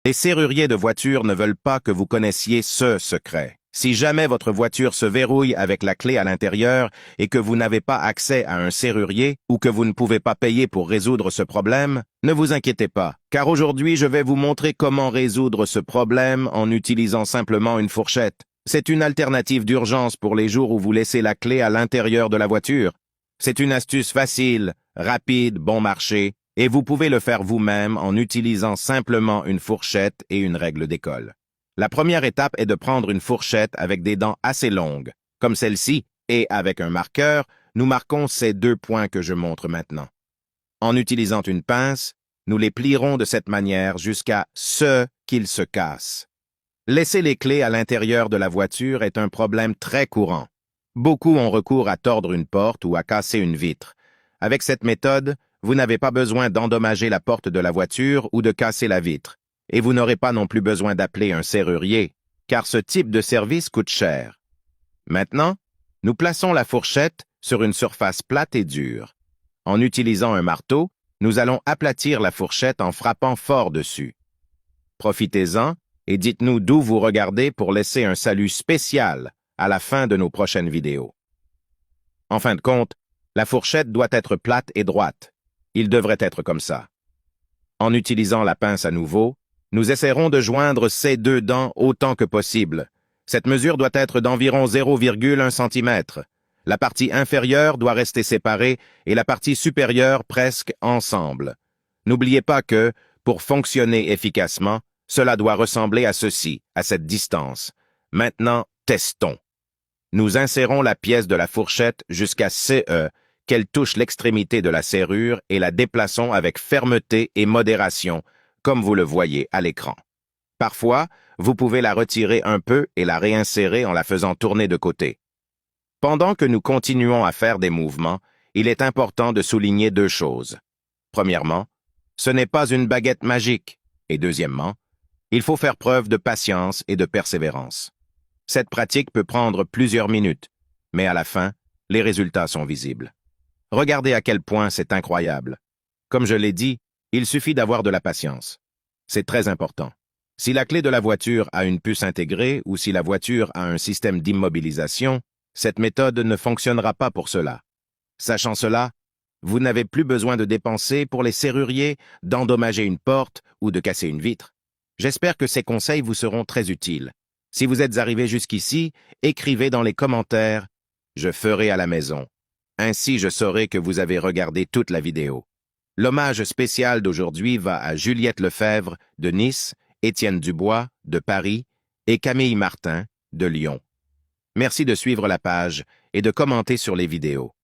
Les serruriers de voiture ne veulent pas que vous connaissiez ce secret. Si jamais votre voiture se verrouille avec la clé à l'intérieur et que vous n'avez pas accès à un serrurier ou que vous ne pouvez pas payer pour résoudre ce problème, ne vous inquiétez pas, car aujourd'hui je vais vous montrer comment résoudre ce problème en utilisant simplement une fourchette. C'est une alternative d'urgence pour les jours où vous laissez la clé à l'intérieur de la voiture. C'est une astuce facile, rapide, bon marché, et vous pouvez le faire vous-même en utilisant simplement une fourchette et une règle d'école. La première étape est de prendre une fourchette avec des dents assez longues, comme celle-ci, et avec un marqueur, nous marquons ces 2 points que je montre maintenant. En utilisant une pince, nous les plierons de cette manière jusqu'à ce qu'ils se cassent. Laisser les clés à l'intérieur de la voiture est un problème très courant. Beaucoup ont recours à tordre une porte ou à casser une vitre. Avec cette méthode, vous n'avez pas besoin d'endommager la porte de la voiture ou de casser la vitre. Et vous n'aurez pas non plus besoin d'appeler un serrurier, car ce type de service coûte cher. Maintenant, nous plaçons la fourchette sur une surface plate et dure. En utilisant un marteau, nous allons aplatir la fourchette en frappant fort dessus. Profitez-en et dites-nous d'où vous regardez pour laisser un salut spécial à la fin de nos prochaines vidéos. En fin de compte, la fourchette doit être plate et droite. Il devrait être comme ça. En utilisant la pince à nouveau, nous essaierons de joindre ces 2 dents autant que possible. Cette mesure doit être d'environ 0,1 cm. La partie inférieure doit rester séparée et la partie supérieure presque ensemble. N'oubliez pas que, pour fonctionner efficacement, cela doit ressembler à ceci, à cette distance. Maintenant, testons. Nous insérons la pièce de la fourchette jusqu'à CE, qu'elle touche l'extrémité de la serrure et la déplaçons avec fermeté et modération, comme vous le voyez à l'écran. Parfois, vous pouvez la retirer un peu et la réinsérer en la faisant tourner de côté. Pendant que nous continuons à faire des mouvements, il est important de souligner 2 choses. Premièrement, ce n'est pas une baguette magique. Et deuxièmement, il faut faire preuve de patience et de persévérance. Cette pratique peut prendre plusieurs minutes, mais à la fin, les résultats sont visibles. Regardez à quel point c'est incroyable. Comme je l'ai dit, il suffit d'avoir de la patience. C'est très important. Si la clé de la voiture a une puce intégrée ou si la voiture a un système d'immobilisation, cette méthode ne fonctionnera pas pour cela. Sachant cela, vous n'avez plus besoin de dépenser pour les serruriers, d'endommager une porte ou de casser une vitre. J'espère que ces conseils vous seront très utiles. Si vous êtes arrivé jusqu'ici, écrivez dans les commentaires « Je ferai à la maison ». Ainsi, je saurai que vous avez regardé toute la vidéo. L'hommage spécial d'aujourd'hui va à Juliette Lefebvre de Nice, Étienne Dubois de Paris et Camille Martin de Lyon. Merci de suivre la page et de commenter sur les vidéos.